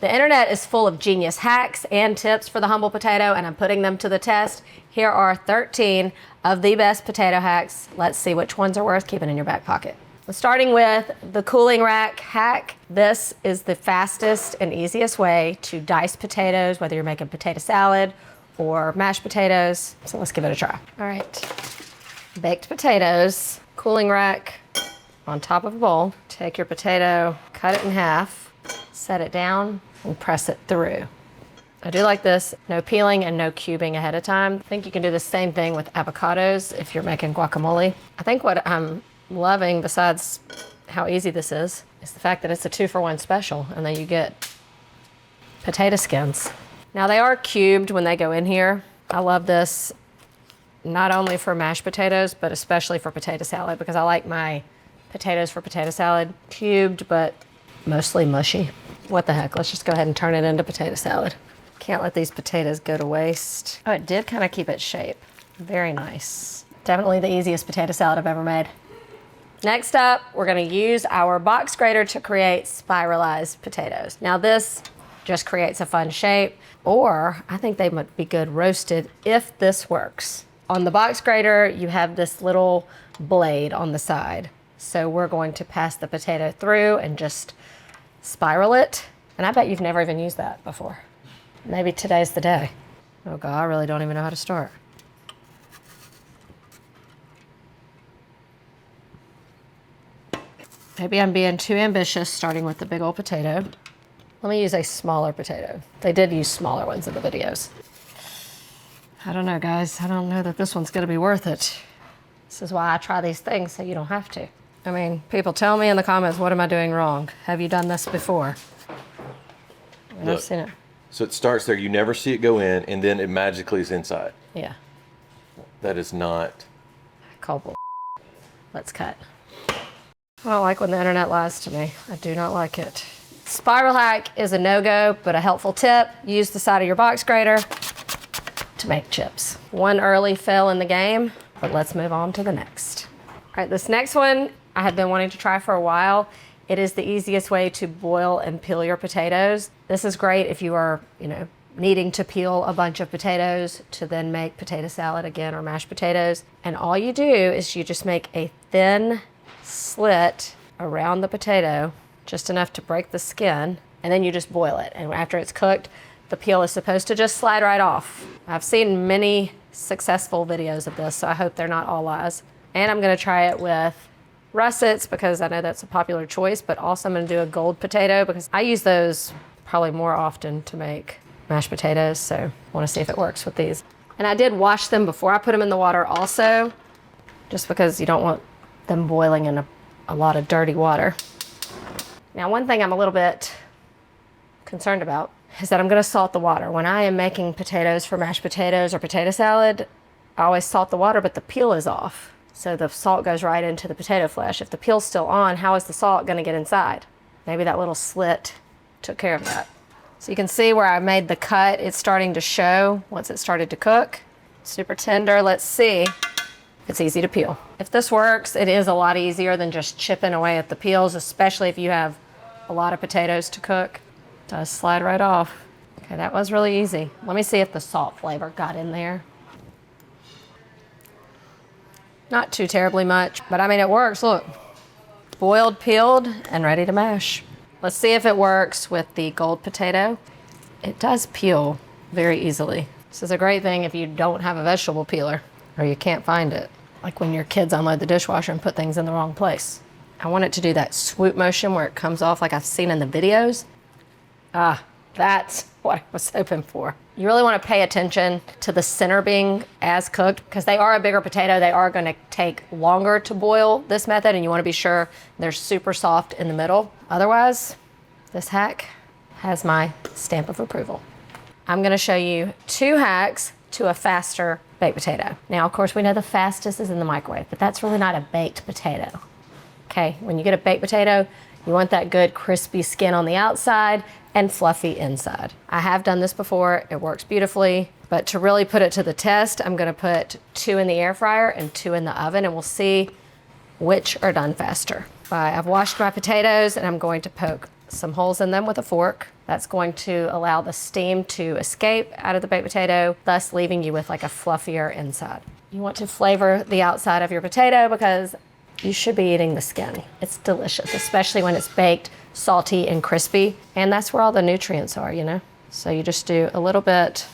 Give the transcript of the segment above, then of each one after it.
The internet is full of genius hacks and tips for the humble potato, and I'm putting them to the test. Here are 13 of the best potato hacks. Let's see which ones are worth keeping in your back pocket. Starting with the cooling rack hack. This is the fastest and easiest way to dice potatoes, whether you're making potato salad or mashed potatoes. So let's give it a try. All right, baked potatoes, cooling rack on top of a bowl. Take your potato, cut it in half, set it down, and press it through. I do like this, no peeling and no cubing ahead of time. I think you can do the same thing with avocados if you're making guacamole. I think what I'm loving, besides how easy this is the fact that it's a 2-for-1 special, and then you get potato skins. Now they are cubed when they go in here. I love this not only for mashed potatoes, but especially for potato salad, because I like my potatoes for potato salad cubed, but mostly mushy. What the heck, let's just go ahead and turn it into potato salad. Can't let these potatoes go to waste. Oh, it did kind of keep its shape. Very nice. Definitely the easiest potato salad I've ever made. Next up, we're gonna use our box grater to create spiralized potatoes. Now this just creates a fun shape, or I think they might be good roasted if this works. On the box grater, you have this little blade on the side. So we're going to pass the potato through and just spiral it. And I bet you've never even used that before. Maybe today's the day. Oh God, I really don't even know how to start. Maybe I'm being too ambitious starting with the big old potato. Let me use a smaller potato. They did use smaller ones in the videos. I don't know, guys. I don't know that this one's gonna be worth it. This is why I try these things, so you don't have to. I mean, people tell me in the comments, what am I doing wrong? Have you done this before? I've seen it. So it starts there, you never see it go in, and then it magically is inside. Yeah. That is not... Call bull. Let's cut. I don't like when the internet lies to me. I do not like it. Spiral hack is a no-go, but a helpful tip. Use the side of your box grater to make chips. One early fail in the game, but let's move on to the next. All right, this next one I have been wanting to try for a while. It is the easiest way to boil and peel your potatoes. This is great if you are, needing to peel a bunch of potatoes to then make potato salad again or mashed potatoes. And all you do is you just make a thin slit around the potato, just enough to break the skin, and then you just boil it. And after it's cooked, the peel is supposed to just slide right off. I've seen many successful videos of this, so I hope they're not all lies. And I'm gonna try it with russets because I know that's a popular choice, but also I'm gonna do a gold potato because I use those probably more often to make mashed potatoes, so I wanna see if it works with these. And I did wash them before I put them in the water also, just because you don't want them boiling in a lot of dirty water. Now, one thing I'm a little bit concerned about is that I'm gonna salt the water. When I am making potatoes for mashed potatoes or potato salad, I always salt the water, but the peel is off. So the salt goes right into the potato flesh. If the peel's still on, how is the salt gonna get inside? Maybe that little slit took care of that. So you can see where I made the cut. It's starting to show once it started to cook. Super tender. Let's see if it's easy to peel. If this works, it is a lot easier than just chipping away at the peels, especially if you have a lot of potatoes to cook. It does slide right off. Okay, that was really easy. Let me see if the salt flavor got in there. Not too terribly much, but I mean, it works. Look, boiled, peeled, and ready to mash. Let's see if it works with the gold potato. It does peel very easily. This is a great thing if you don't have a vegetable peeler or you can't find it. Like when your kids unload the dishwasher and put things in the wrong place. I want it to do that swoop motion where it comes off like I've seen in the videos. Ah, that's what I was hoping for. You really want to pay attention to the center being as cooked because they are a bigger potato. They are going to take longer to boil this method, and you want to be sure they're super soft in the middle. Otherwise, this hack has my stamp of approval. I'm going to show you 2 hacks to a faster baked potato. Now, of course, we know the fastest is in the microwave, but that's really not a baked potato. Okay, when you get a baked potato, you want that good crispy skin on the outside and fluffy inside. I have done this before, it works beautifully, but to really put it to the test, I'm gonna put 2 in the air fryer and 2 in the oven, and we'll see which are done faster. I've washed my potatoes and I'm going to poke some holes in them with a fork. That's going to allow the steam to escape out of the baked potato, thus leaving you with like a fluffier inside. You want to flavor the outside of your potato because you should be eating the skin. It's delicious, especially when it's baked, salty, and crispy. And that's where all the nutrients are, you know? So you just do a little bit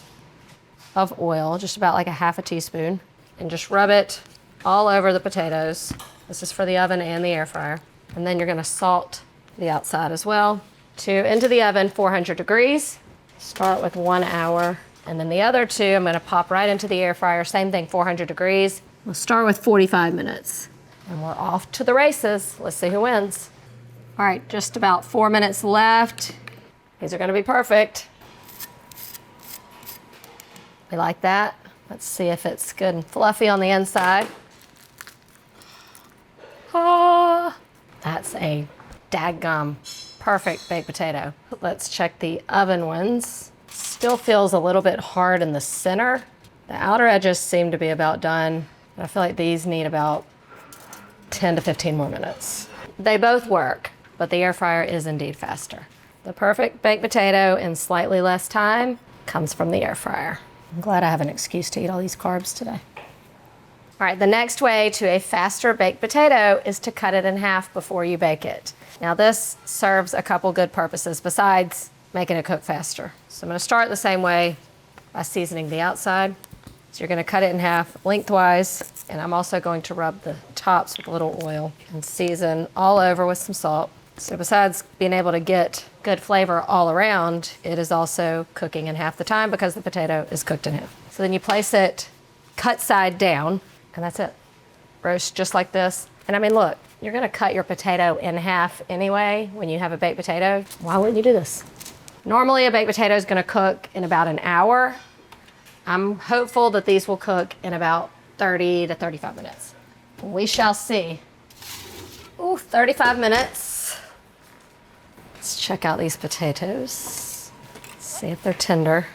of oil, just about like a half a teaspoon, and just rub it all over the potatoes. This is for the oven and the air fryer. And then you're gonna salt the outside as well. Into the oven, 400 degrees. Start with 1 hour. And then the other 2, I'm gonna pop right into the air fryer. Same thing, 400 degrees. We'll start with 45 minutes. And we're off to the races. Let's see who wins. All right, just about 4 minutes left. These are gonna be perfect. We like that. Let's see if it's good and fluffy on the inside. Oh, that's a dadgum perfect baked potato. Let's check the oven ones. Still feels a little bit hard in the center. The outer edges seem to be about done. I feel like these need about 10 to 15 more minutes. They both work, but the air fryer is indeed faster. The perfect baked potato in slightly less time comes from the air fryer. I'm glad I have an excuse to eat all these carbs today. All right, the next way to a faster baked potato is to cut it in half before you bake it. Now this serves a couple good purposes besides making it cook faster. So I'm gonna start the same way by seasoning the outside. So you're gonna cut it in half lengthwise, and I'm also going to rub the tops with a little oil and season all over with some salt. So besides being able to get good flavor all around, it is also cooking in half the time because the potato is cooked in half. So then you place it cut side down, and that's it. Roast just like this. And I mean, look, you're gonna cut your potato in half anyway when you have a baked potato. Why wouldn't you do this? Normally a baked potato is gonna cook in about an hour. I'm hopeful that these will cook in about 30 to 35 minutes. We shall see. Ooh, 35 minutes. Let's check out these potatoes. See if they're tender.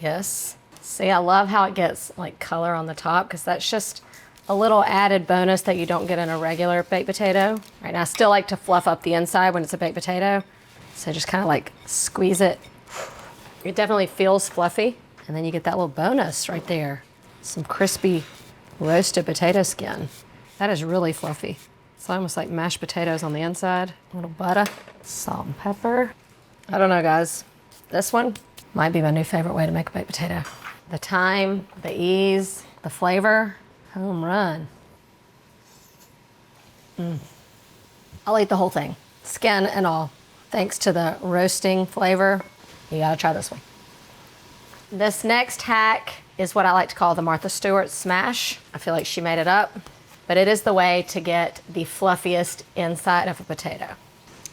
Yes. See, I love how it gets like color on the top because that's just a little added bonus that you don't get in a regular baked potato. Right now, I still like to fluff up the inside when it's a baked potato. So just kind of like squeeze it. It definitely feels fluffy. And then you get that little bonus right there. Some crispy roasted potato skin. That is really fluffy. It's almost like mashed potatoes on the inside. A little butter, salt and pepper. I don't know, guys. This one might be my new favorite way to make a baked potato. The time, the ease, the flavor, home run. I'll eat the whole thing, skin and all. Thanks to the roasting flavor, you gotta try this one. This next hack is what I like to call the Martha Stewart smash. I feel like she made it up, but it is the way to get the fluffiest inside of a potato.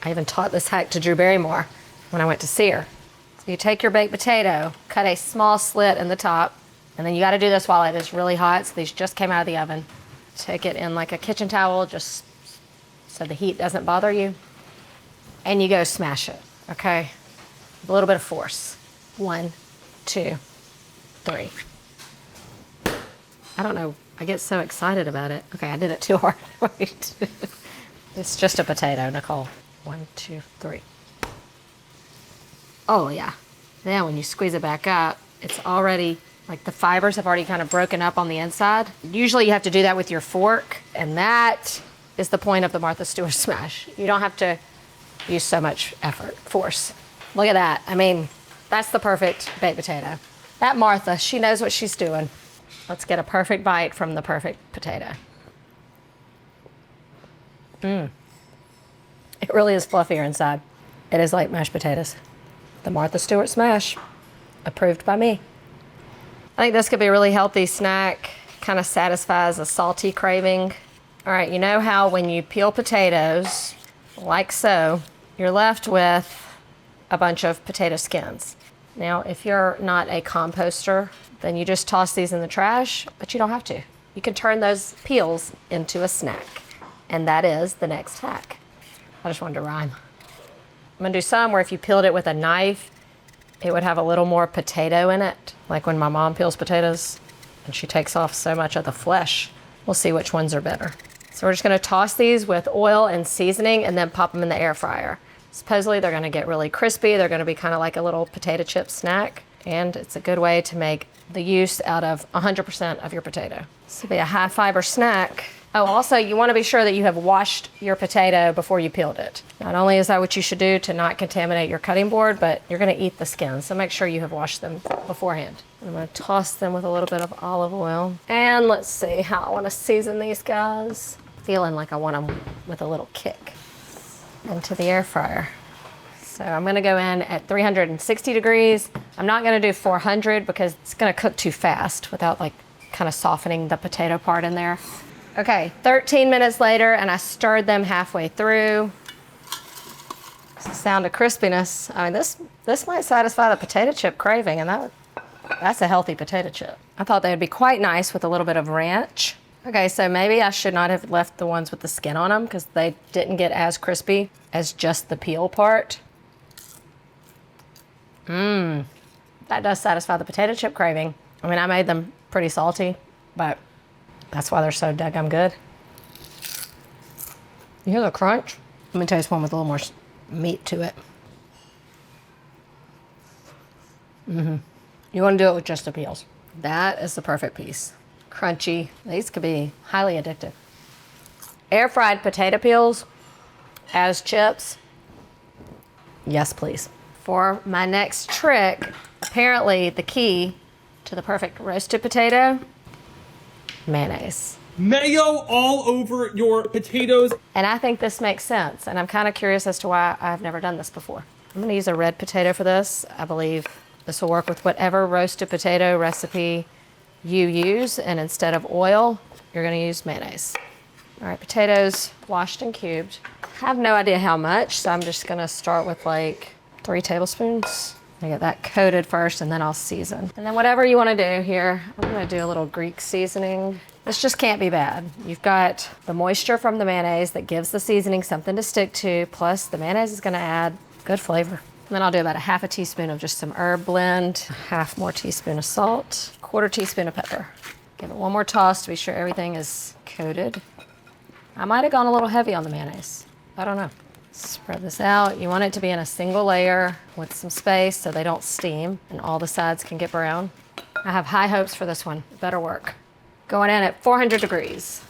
I even taught this hack to Drew Barrymore when I went to see her. So you take your baked potato, cut a small slit in the top, and then you gotta do this while it is really hot, so these just came out of the oven. Take it in like a kitchen towel, just so the heat doesn't bother you, and you go smash it, okay? With a little bit of force. 1, 2, 3. I don't know, I get so excited about it. Okay, I did it too hard. Wait. It's just a potato, Nicole. 1, 2, 3. Oh yeah. Then when you squeeze it back up, it's already, like the fibers have already kind of broken up on the inside. Usually you have to do that with your fork, and that is the point of the Martha Stewart smash. You don't have to use so much force. Look at that. I mean, that's the perfect baked potato. That Martha, she knows what she's doing. Let's get a perfect bite from the perfect potato. It really is fluffier inside. It is like mashed potatoes. The Martha Stewart smash, approved by me. I think this could be a really healthy snack. Kind of satisfies a salty craving. All right, you know how when you peel potatoes, like so, you're left with a bunch of potato skins. Now, if you're not a composter, then you just toss these in the trash, but you don't have to. You can turn those peels into a snack. And that is the next hack. I just wanted to rhyme. I'm gonna do some where if you peeled it with a knife, it would have a little more potato in it, like when my mom peels potatoes and she takes off so much of the flesh. We'll see which ones are better. So we're just gonna toss these with oil and seasoning and then pop them in the air fryer. Supposedly they're gonna get really crispy. They're gonna be kind of like a little potato chip snack. And it's a good way to make the use out of 100% of your potato. This will be a high fiber snack. Oh, also you wanna be sure that you have washed your potato before you peeled it. Not only is that what you should do to not contaminate your cutting board, but you're gonna eat the skin. So make sure you have washed them beforehand. I'm gonna toss them with a little bit of olive oil. And let's see how I wanna season these guys. Feeling like I want them with a little kick. Into the air fryer. So I'm gonna go in at 360 degrees. I'm not gonna do 400 because it's gonna cook too fast without like kind of softening the potato part in there. Okay, 13 minutes later and I stirred them halfway through. It's the sound of crispiness. I mean, this might satisfy the potato chip craving, and that's a healthy potato chip. I thought they would be quite nice with a little bit of ranch. Okay, so maybe I should not have left the ones with the skin on them because they didn't get as crispy as just the peel part. That does satisfy the potato chip craving. I mean, I made them pretty salty, but that's why they're so daggum good. You hear the crunch? Let me taste one with a little more meat to it. You want to do it with just the peels. That is the perfect piece. Crunchy. These could be highly addictive. Air fried potato peels as chips. Yes, please. For my next trick, apparently the key to the perfect roasted potato, mayonnaise. Mayo all over your potatoes. And I think this makes sense. And I'm kind of curious as to why I've never done this before. I'm gonna use a red potato for this. I believe this will work with whatever roasted potato recipe you use. And instead of oil, you're gonna use mayonnaise. All right, potatoes washed and cubed. I have no idea how much, so I'm just gonna start with like 3 tablespoons. I get that coated first and then I'll season. And then whatever you wanna do here, I'm gonna do a little Greek seasoning. This just can't be bad. You've got the moisture from the mayonnaise that gives the seasoning something to stick to, plus the mayonnaise is gonna add good flavor. And then I'll do about a half a teaspoon of just some herb blend, a half more teaspoon of salt, 1/4 teaspoon of pepper. Give it one more toss to be sure everything is coated. I might have gone a little heavy on the mayonnaise. I don't know. Spread this out. You want it to be in a single layer with some space so they don't steam and all the sides can get brown. I have high hopes for this one. It better work. Going in at 400 degrees.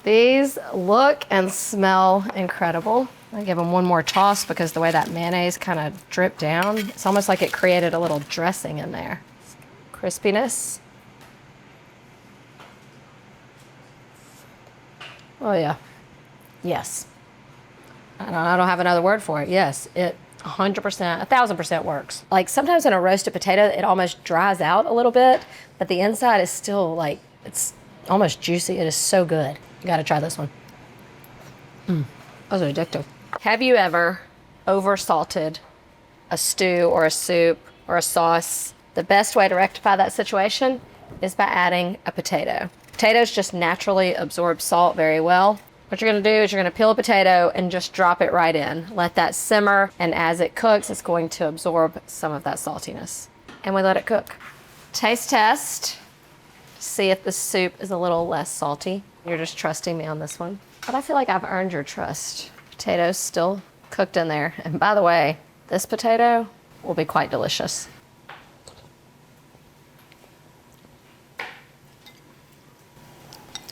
These look and smell incredible. I give them one more toss because the way that mayonnaise kind of dripped down, it's almost like it created a little dressing in there. Crispiness. Oh yeah. Yes. I don't have another word for it. Yes, it 100%, 1000% works. Like sometimes in a roasted potato, it almost dries out a little bit, but the inside is still like, it's almost juicy. It is so good. You gotta try this one. Those are addictive. Have you ever over salted a stew or a soup or a sauce? The best way to rectify that situation is by adding a potato. Potatoes just naturally absorb salt very well. What you're gonna do is you're gonna peel a potato and just drop it right in. Let that simmer, and as it cooks, it's going to absorb some of that saltiness. And we let it cook. Taste test. See if the soup is a little less salty. You're just trusting me on this one. But I feel like I've earned your trust. Potatoes still cooked in there. And by the way, this potato will be quite delicious.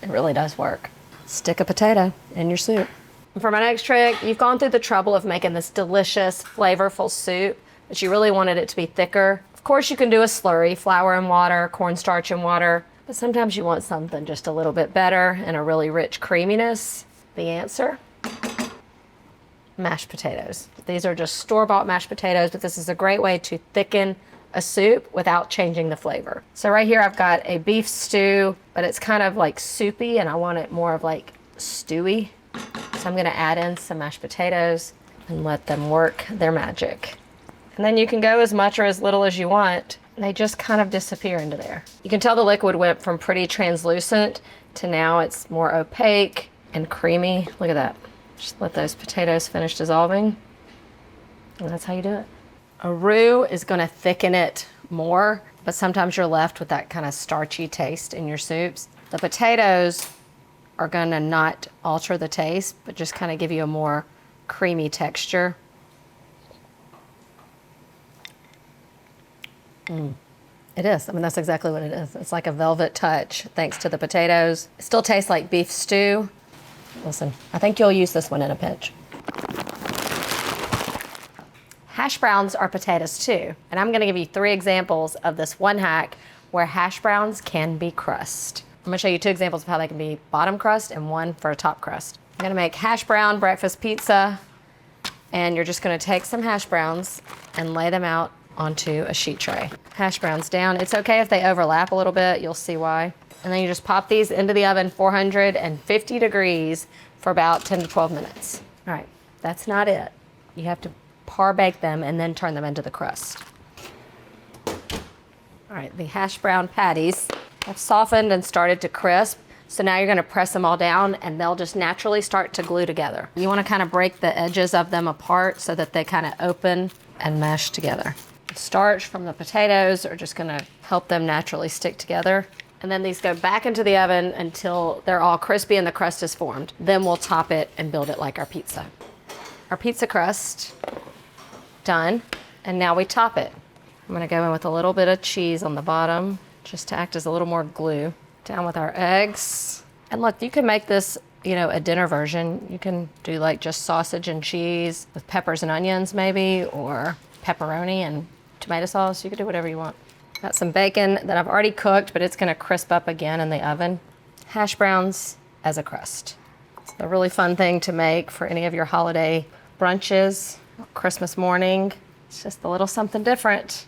It really does work. Stick a potato in your soup. And for my next trick, you've gone through the trouble of making this delicious, flavorful soup, but you really wanted it to be thicker. Of course, you can do a slurry, flour and water, cornstarch and water, but sometimes you want something just a little bit better and a really rich creaminess. The answer? Mashed potatoes. These are just store-bought mashed potatoes, but this is a great way to thicken a soup without changing the flavor. So right here I've got a beef stew, but it's kind of like soupy and I want it more of like stewy. So I'm gonna add in some mashed potatoes and let them work their magic. And then you can go as much or as little as you want. They just kind of disappear into there. You can tell the liquid went from pretty translucent to now it's more opaque and creamy. Look at that. Just let those potatoes finish dissolving. And that's how you do it. A roux is gonna thicken it more, but sometimes you're left with that kind of starchy taste in your soups. The potatoes are gonna not alter the taste, but just kind of give you a more creamy texture. It is. I mean, that's exactly what it is. It's like a velvet touch thanks to the potatoes. It still tastes like beef stew. Listen, I think you'll use this one in a pinch. Hash browns are potatoes too. And I'm gonna give you 3 examples of this one hack where hash browns can be crust. I'm gonna show you 2 examples of how they can be bottom crust and 1 for a top crust. I'm gonna make hash brown breakfast pizza, and you're just gonna take some hash browns and lay them out onto a sheet tray. Hash browns down. It's okay if they overlap a little bit, you'll see why. And then you just pop these into the oven 450 degrees for about 10 to 12 minutes. All right, that's not it. You have to par bake them and then turn them into the crust. All right, the hash brown patties have softened and started to crisp. So now you're gonna press them all down and they'll just naturally start to glue together. You wanna kind of break the edges of them apart so that they kind of open and mesh together. Starch from the potatoes are just gonna help them naturally stick together. And then these go back into the oven until they're all crispy and the crust is formed. Then we'll top it and build it like our pizza. Our pizza crust, done. And now we top it. I'm gonna go in with a little bit of cheese on the bottom, just to act as a little more glue. Down with our eggs. And look, you can make this, a dinner version. You can do like just sausage and cheese with peppers and onions maybe, or pepperoni and tomato sauce. You can do whatever you want. Got some bacon that I've already cooked, but it's gonna crisp up again in the oven. Hash browns as a crust. It's a really fun thing to make for any of your holiday brunches, Christmas morning. It's just a little something different.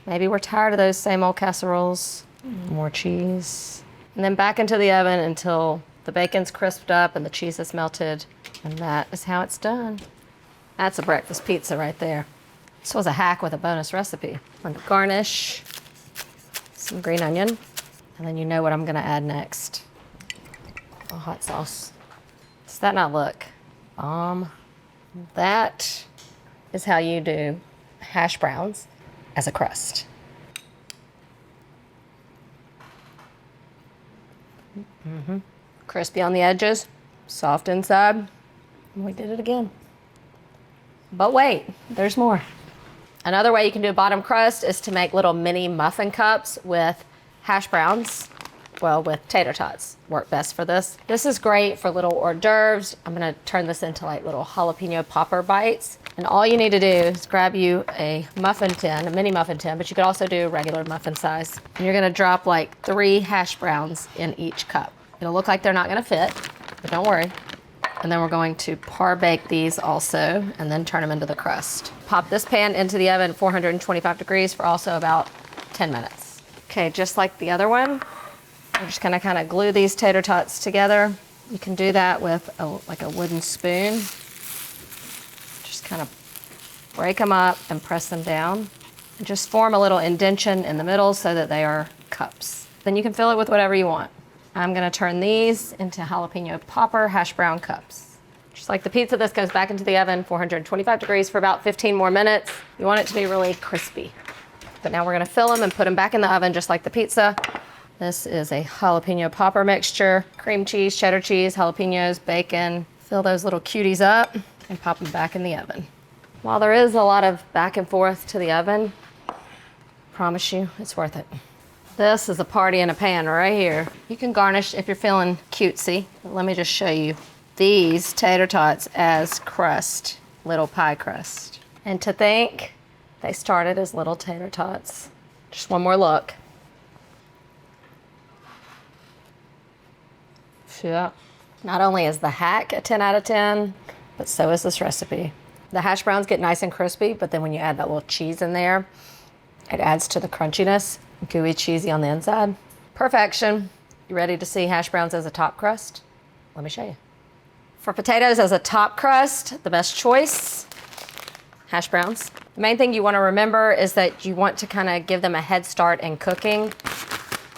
Maybe we're tired of those same old casseroles. More cheese. And then back into the oven until the bacon's crisped up and the cheese is melted. And that is how it's done. That's a breakfast pizza right there. This was a hack with a bonus recipe. I'm gonna garnish some green onion. And then you know what I'm gonna add next. A hot sauce. Does that not look bomb? That is how you do hash browns as a crust. Crispy on the edges, soft inside. And we did it again. But wait, there's more. Another way you can do a bottom crust is to make little mini muffin cups with hash browns. Well, with tater tots work best for this. This is great for little hors d'oeuvres. I'm gonna turn this into like little jalapeno popper bites. And all you need to do is grab you a muffin tin, a mini muffin tin, but you could also do a regular muffin size. And you're gonna drop like 3 hash browns in each cup. It'll look like they're not gonna fit, but don't worry. And then we're going to par bake these also and then turn them into the crust. Pop this pan into the oven 425 degrees for also about 10 minutes. Okay, just like the other one, we're just gonna kind of glue these tater tots together. You can do that with like a wooden spoon. Just kind of break them up and press them down. And just form a little indentation in the middle so that they are cups. Then you can fill it with whatever you want. I'm gonna turn these into jalapeno popper hash brown cups. Just like the pizza, this goes back into the oven, 425 degrees for about 15 more minutes. You want it to be really crispy. But now we're gonna fill them and put them back in the oven just like the pizza. This is a jalapeno popper mixture, cream cheese, cheddar cheese, jalapenos, bacon. Fill those little cuties up and pop them back in the oven. While there is a lot of back and forth to the oven, I promise you it's worth it. This is a party in a pan right here. You can garnish if you're feeling cutesy. Let me just show you these tater tots as crust, little pie crust. And to think they started as little tater tots. Just one more look. Yeah. Not only is the hack a 10 out of 10, but so is this recipe. The hash browns get nice and crispy, but then when you add that little cheese in there, it adds to the crunchiness. Gooey, cheesy on the inside. Perfection. You ready to see hash browns as a top crust? Let me show you. For potatoes as a top crust, the best choice, hash browns. The main thing you want to remember is that you want to kind of give them a head start in cooking.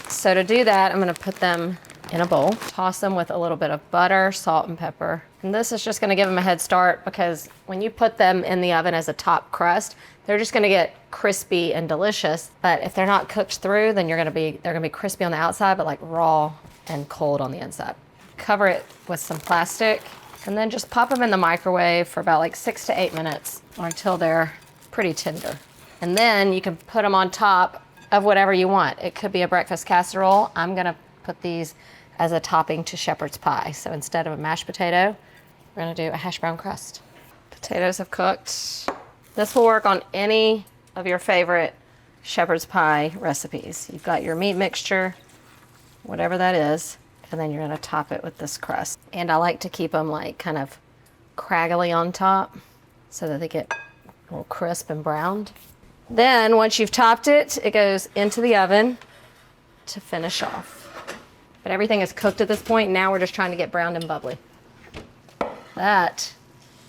So to do that, I'm going to put them in a bowl, toss them with a little bit of butter, salt, and pepper. And this is just going to give them a head start because when you put them in the oven as a top crust, they're just going to get crispy and delicious. But if they're not cooked through, then they're going to be crispy on the outside, but like raw and cold on the inside. Cover it with some plastic and then just pop them in the microwave for about like 6 to 8 minutes or until they're pretty tender. And then you can put them on top of whatever you want. It could be a breakfast casserole. I'm gonna put these as a topping to shepherd's pie. So instead of a mashed potato, we're gonna do a hash brown crust. Potatoes have cooked. This will work on any of your favorite shepherd's pie recipes. You've got your meat mixture, whatever that is, and then you're gonna top it with this crust. And I like to keep them like kind of craggly on top so that they get a little crisp and browned. Then once you've topped it, it goes into the oven to finish off. But everything is cooked at this point. Now we're just trying to get browned and bubbly. That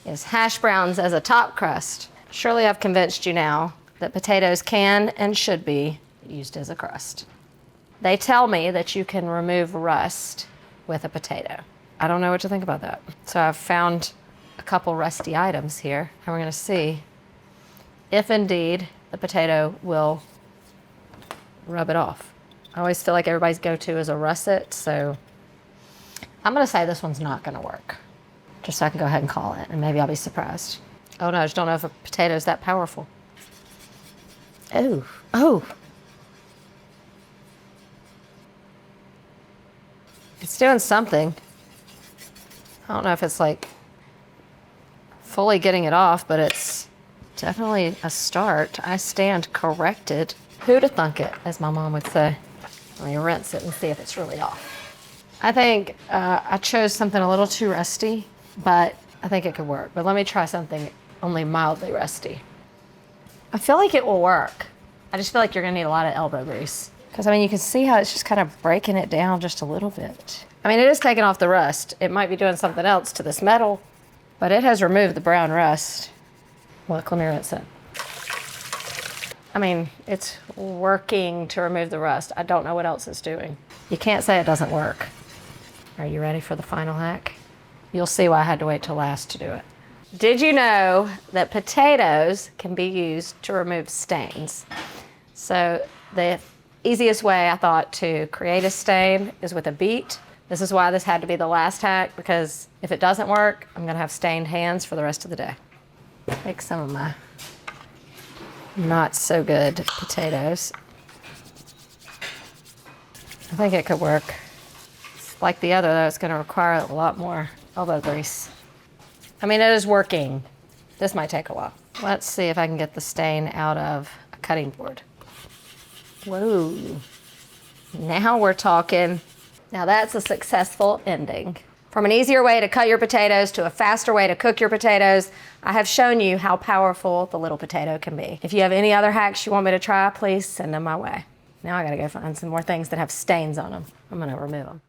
is hash browns as a top crust. Surely I've convinced you now that potatoes can and should be used as a crust. They tell me that you can remove rust with a potato. I don't know what to think about that. So I've found a couple rusty items here, and we're gonna see if indeed the potato will rub it off. I always feel like everybody's go-to is a russet, so I'm gonna say this one's not gonna work. Just so I can go ahead and call it, and maybe I'll be surprised. Oh no, I just don't know if a potato's that powerful. Oh. It's doing something. I don't know if it's like fully getting it off, but it's definitely a start. I stand corrected. Who'd have thunk it, as my mom would say. Let me rinse it and see if it's really off. I think I chose something a little too rusty, but I think it could work. But let me try something only mildly rusty. I feel like it will work. I just feel like you're gonna need a lot of elbow grease. Because I mean, you can see how it's just kind of breaking it down just a little bit. I mean, it is taking off the rust. It might be doing something else to this metal, but it has removed the brown rust. Look, let me rinse it. I mean, it's working to remove the rust. I don't know what else it's doing. You can't say it doesn't work. Are you ready for the final hack? You'll see why I had to wait till last to do it. Did you know that potatoes can be used to remove stains? So the easiest way I thought to create a stain is with a beet. This is why this had to be the last hack, because if it doesn't work, I'm gonna have stained hands for the rest of the day. Take some of my not so good potatoes. I think it could work. Like the other though, it's gonna require a lot more elbow grease. I mean, it is working. This might take a while. Let's see if I can get the stain out of a cutting board. Whoa, now we're talking. Now that's a successful ending. From an easier way to cut your potatoes to a faster way to cook your potatoes, I have shown you how powerful the little potato can be. If you have any other hacks you want me to try, please send them my way. Now I gotta go find some more things that have stains on them. I'm gonna remove them.